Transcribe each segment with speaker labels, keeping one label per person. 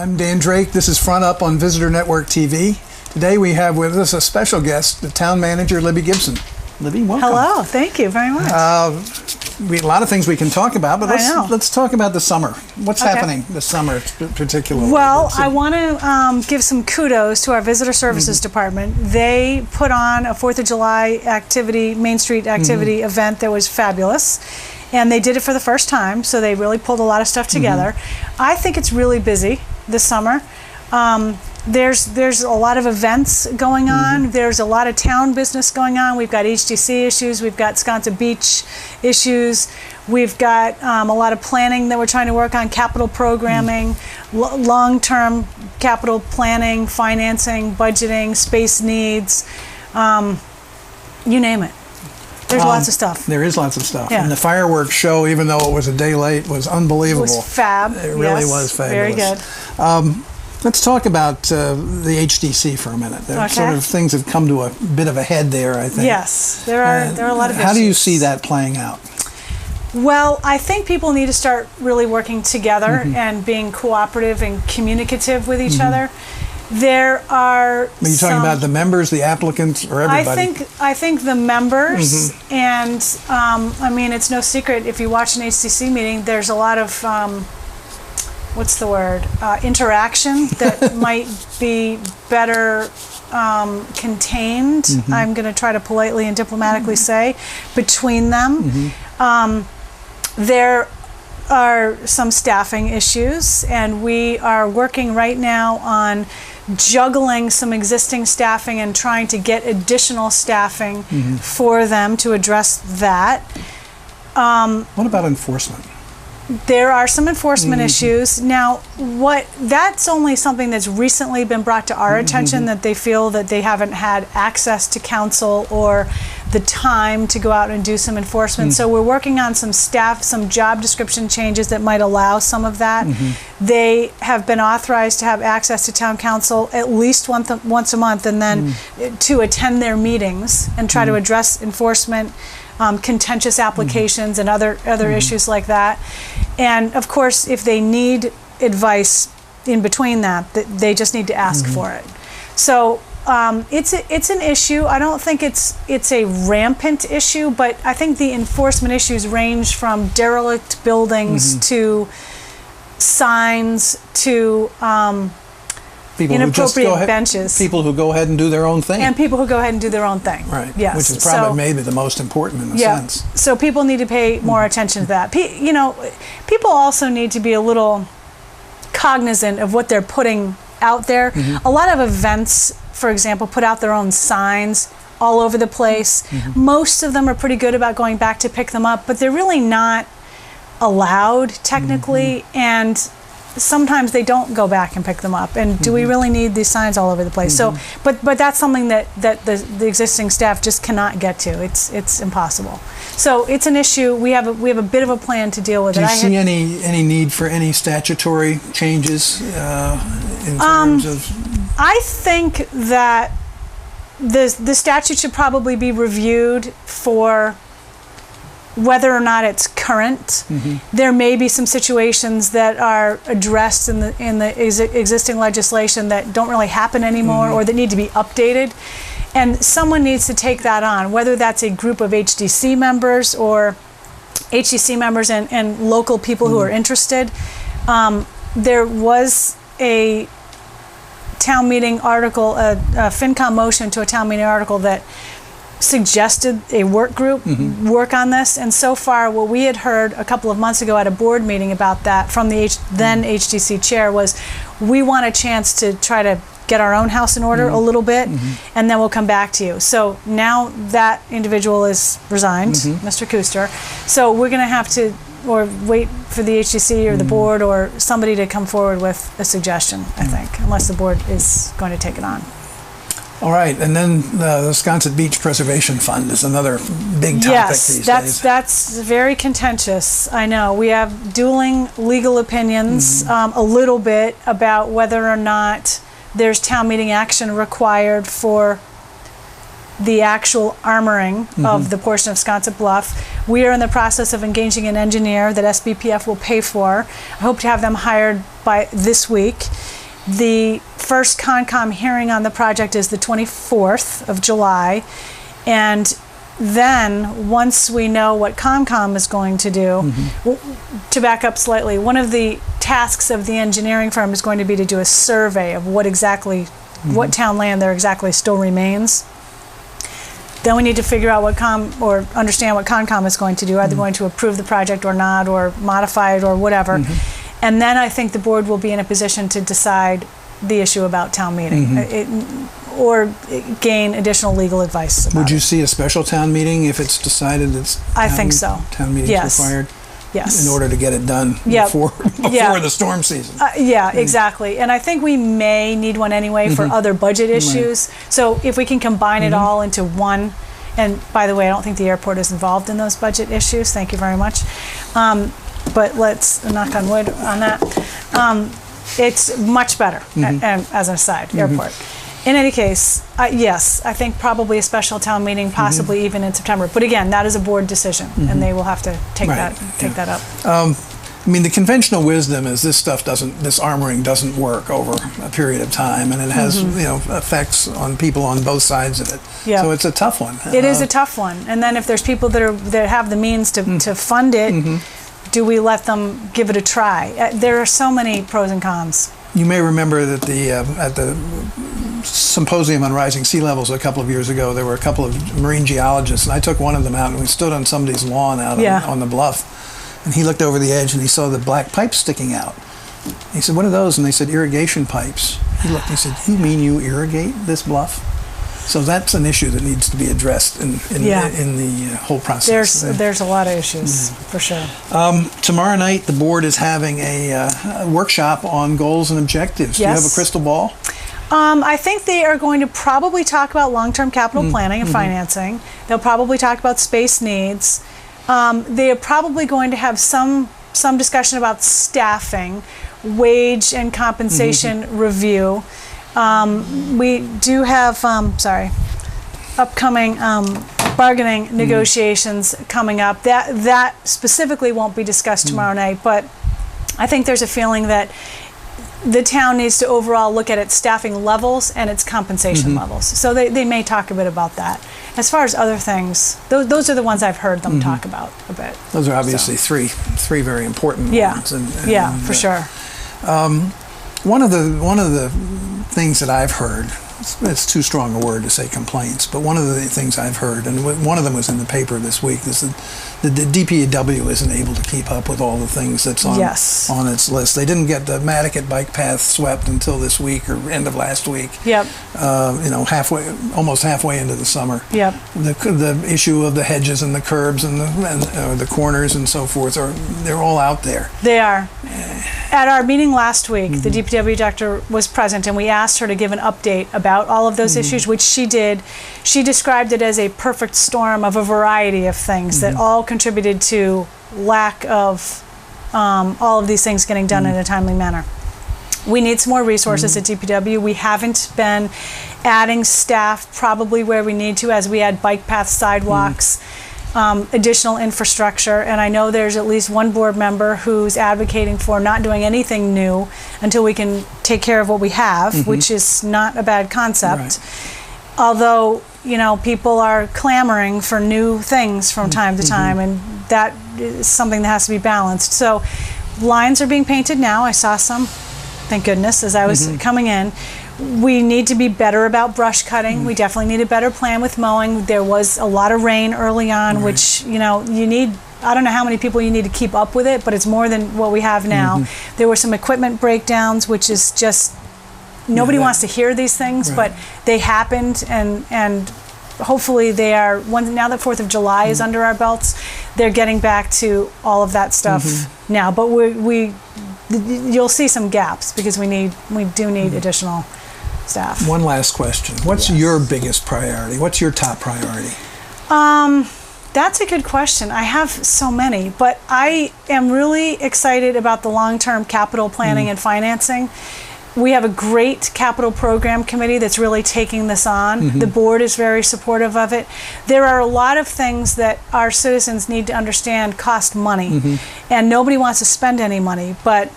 Speaker 1: I'm Dan Drake. This is Front Up on Visitor Network TV. Today we have with us a special guest, the town manager, Libby Gibson. Libby, welcome.
Speaker 2: Hello, thank you very much.
Speaker 1: A lot of things we can talk about, but let's talk about the summer. What's happening this summer particularly?
Speaker 2: Well, I want to give some kudos to our Visitor Services Department. They put on a 4th of July activity, Main Street activity event that was fabulous. And they did it for the first time, so they really pulled a lot of stuff together. I think it's really busy this summer. There's a lot of events going on. There's a lot of town business going on. We've got HDC issues. We've got Sconset Beach issues. We've got a lot of planning that we're trying to work on, capital programming, long-term capital planning, financing, budgeting, space needs, you name it. There's lots of stuff.
Speaker 1: There is lots of stuff.
Speaker 2: Yeah.
Speaker 1: And the fireworks show, even though it was a day late, was unbelievable.
Speaker 2: It was fab.
Speaker 1: It really was fabulous.
Speaker 2: Very good.
Speaker 1: Let's talk about the HDC for a minute. Sort of things have come to a bit of a head there, I think.
Speaker 2: Yes, there are a lot of issues.
Speaker 1: How do you see that playing out?
Speaker 2: Well, I think people need to start really working together and being cooperative and communicative with each other. There are. Are you
Speaker 1: talking about the members, the applicants, or everybody?
Speaker 2: I think the members, and I mean, it's no secret if you watch an HDC meeting, there's a lot of what's the word? Interaction that might be better contained. I'm going to try to politely and diplomatically say between them. There are some staffing issues, and we are working right now on juggling some existing staffing and trying to get additional staffing for them to address that.
Speaker 1: What about enforcement?
Speaker 2: There are some enforcement issues. Now, that's only something that's recently been brought to our attention, that they feel that they haven't had access to counsel or the time to go out and do some enforcement. So we're working on some job description changes that might allow some of that. They have been authorized to have access to town council at least once a month, and then to attend their meetings and try to address enforcement, contentious applications and other issues like that. And of course, if they need advice in between that, they just need to ask for it. So it's an issue. I don't think it's a rampant issue, but I think the enforcement issues range from derelict buildings to signs to inappropriate benches.
Speaker 1: People who go ahead and do their own thing.
Speaker 2: And people who go ahead and do their own thing.
Speaker 1: Right.
Speaker 2: Yes.
Speaker 1: Which is probably maybe the most important in a sense.
Speaker 2: So people need to pay more attention to that. People also need to be a little cognizant of what they're putting out there. A lot of events, for example, put out their own signs all over the place. Most of them are pretty good about going back to pick them up, but they're really not allowed technically, and sometimes they don't go back and pick them up. And do we really need these signs all over the place? So, but that's something that the existing staff just cannot get to. It's impossible. So it's an issue. We have a bit of a plan to deal with it.
Speaker 1: Do you see any need for any statutory changes in terms of? I
Speaker 2: think that the statute should probably be reviewed for whether or not it's current. There may be some situations that are addressed in the existing legislation that don't really happen anymore, or that need to be updated. And someone needs to take that on, whether that's a group of HDC members or HDC members and local people who are interested. There was a town meeting article, a FinCom motion to a town meeting article that suggested a work group work on this, and so far what we had heard a couple of months ago at a board meeting about that from the then HDC chair was, we want a chance to try to get our own house in order a little bit, and then we'll come back to you. So now that individual is resigned, Mr. Kuster, so we're going to have to wait for the HDC or the board or somebody to come forward with a suggestion, I think, unless the board is going to take it on.
Speaker 1: All right, and then the Sconset Beach Preservation Fund is another big topic these days.
Speaker 2: Yes, that's very contentious. I know. We have dueling legal opinions a little bit about whether or not there's town meeting action required for the actual armoring of the portion of Sconset Bluff. We are in the process of engaging an engineer that SBPF will pay for. I hope to have them hired by this week. The first Concom hearing on the project is the 24th of July, and then once we know what Concom is going to do, to back up slightly, one of the tasks of the engineering firm is going to be to do a survey of what exactly, what town land there exactly still remains. Then we need to figure out or understand what Concom is going to do. Are they going to approve the project or not, or modify it or whatever? And then I think the board will be in a position to decide the issue about town meeting, or gain additional legal advice about
Speaker 1: Would you
Speaker 2: it.
Speaker 1: see a special town meeting if it's decided it's
Speaker 2: I think so.
Speaker 1: Town meeting's
Speaker 2: Yes.
Speaker 1: required?
Speaker 2: Yes.
Speaker 1: In order to get it done
Speaker 2: Yep.
Speaker 1: before
Speaker 2: Yeah.
Speaker 1: the storm season.
Speaker 2: Yeah, exactly. And I think we may need one anyway for other budget issues. So if we can combine it all into one, and by the way, I don't think the airport is involved in those budget issues. Thank you very much. But let's knock on wood on that. It's much better, as an aside, airport. In any case, yes, I think probably a special town meeting, possibly even in September. But again, that is a board decision, and they will have to take that up.
Speaker 1: I mean, the conventional wisdom is this armoring doesn't work over a period of time, and it has, effects on people on both sides of it.
Speaker 2: Yep.
Speaker 1: So it's a tough one.
Speaker 2: It is a tough one. And then if there's people that have the means to fund it, do we let them give it a try? There are so many pros and cons.
Speaker 1: You may remember that at the symposium on rising sea levels a couple of years ago, there were a couple of marine geologists, and I took one of them out, and we stood on somebody's lawn out on the bluff, and he looked over the edge and he saw the black pipes sticking out. He said, "What are those?" And they said, "Irrigation pipes." He looked and he said, "You mean you irrigate this bluff?" So that's an issue that needs to be addressed in the whole process.
Speaker 2: There's a lot of issues, for sure.
Speaker 1: Tomorrow night, the board is having a workshop on goals and objectives. Do you have a crystal ball?
Speaker 2: I think they are going to probably talk about long-term capital planning and financing. They'll probably talk about space needs. They are probably going to have some discussion about staffing, wage and compensation review. We do have, upcoming bargaining negotiations coming up. That specifically won't be discussed tomorrow night, but I think there's a feeling that the town needs to overall look at its staffing levels and its compensation levels. So they may talk a bit about that. As far as other things, those are the ones I've heard them talk about a bit.
Speaker 1: Those are obviously three very important ones.
Speaker 2: For sure.
Speaker 1: One of the things that I've heard, it's too strong a word to say complaints, but one of the things I've heard, and one of them was in the paper this week, is that the DPW isn't able to keep up with all the things that's on its list. They didn't get the Matticat bike path swept until this week or end of last week.
Speaker 2: Yep.
Speaker 1: Almost halfway into the summer.
Speaker 2: Yep.
Speaker 1: The issue of the hedges and the curbs and the corners and so forth they're all out there.
Speaker 2: They are. At our meeting last week, the DPW director was present, and we asked her to give an update about all of those issues, which she did. She described it as a perfect storm of a variety of things that all contributed to lack of all of these things getting done in a timely manner. We need some more resources at DPW. We haven't been adding staff probably where we need to as we add bike paths, sidewalks, additional infrastructure, and I know there's at least one board member who's advocating for not doing anything new until we can take care of what we have, which is not a bad concept.
Speaker 1: Right.
Speaker 2: Although, people are clamoring for new things from time to time, and that is something that has to be balanced. So lines are being painted now. I saw some, thank goodness, as I was coming in. We need to be better about brush cutting. We definitely need a better plan with mowing. There was a lot of rain early on, which, you need, I don't know how many people you need to keep up with it, but it's more than what we have now. There were some equipment breakdowns, which is just, nobody wants to hear these things, but they happened, and hopefully they are, now that 4th of July is under our belts, they're getting back to all of that stuff now. But you'll see some gaps because we do need additional staff.
Speaker 1: One last question. What's your biggest priority? What's your top priority?
Speaker 2: That's a good question. I have so many, but I am really excited about the long-term capital planning and financing. We have a great capital program committee that's really taking this on. The board is very supportive of it. There are a lot of things that our citizens need to understand cost money, and nobody wants to spend any money, but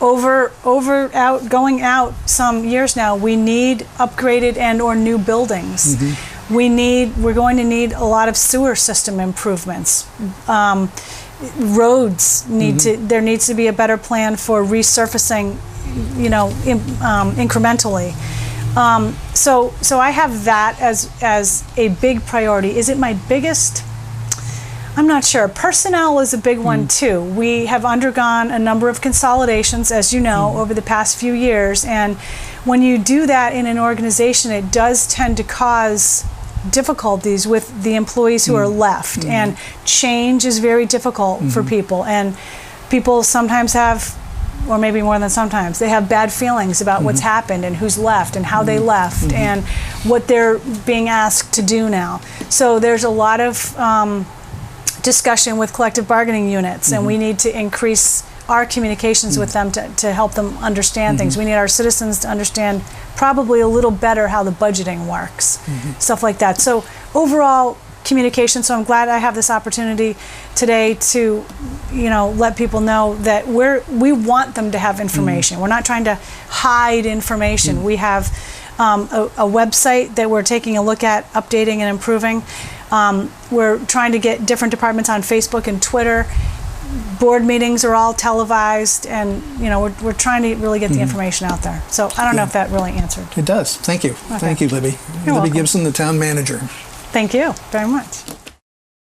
Speaker 2: going out some years now, we need upgraded and or new buildings. We're going to need a lot of sewer system improvements. Roads there needs to be a better plan for resurfacing, incrementally. So I have that as a big priority. Is it my biggest? I'm not sure. Personnel is a big one too. We have undergone a number of consolidations, as you know, over the past few years, and when you do that in an organization, it does tend to cause difficulties with the employees who are left, and change is very difficult for people, and people sometimes have, or maybe more than sometimes, they have bad feelings about what's happened and who's left and how they left and what they're being asked to do now. So there's a lot of discussion with collective bargaining units, and we need to increase our communications with them to help them understand things. We need our citizens to understand probably a little better how the budgeting works, stuff like that. So overall communication. So I'm glad I have this opportunity today to, let people know that we want them to have information. We're not trying to hide information. We have a website that we're taking a look at updating and improving. We're trying to get different departments on Facebook and Twitter. Board meetings are all televised, and we're trying to really get the information out there. So I don't know if that really answered.
Speaker 1: It does. Thank you.
Speaker 2: Okay.
Speaker 1: Thank you, Libby.
Speaker 2: You're
Speaker 1: Libby
Speaker 2: welcome.
Speaker 1: Gibson, the town manager.
Speaker 2: Thank you very much.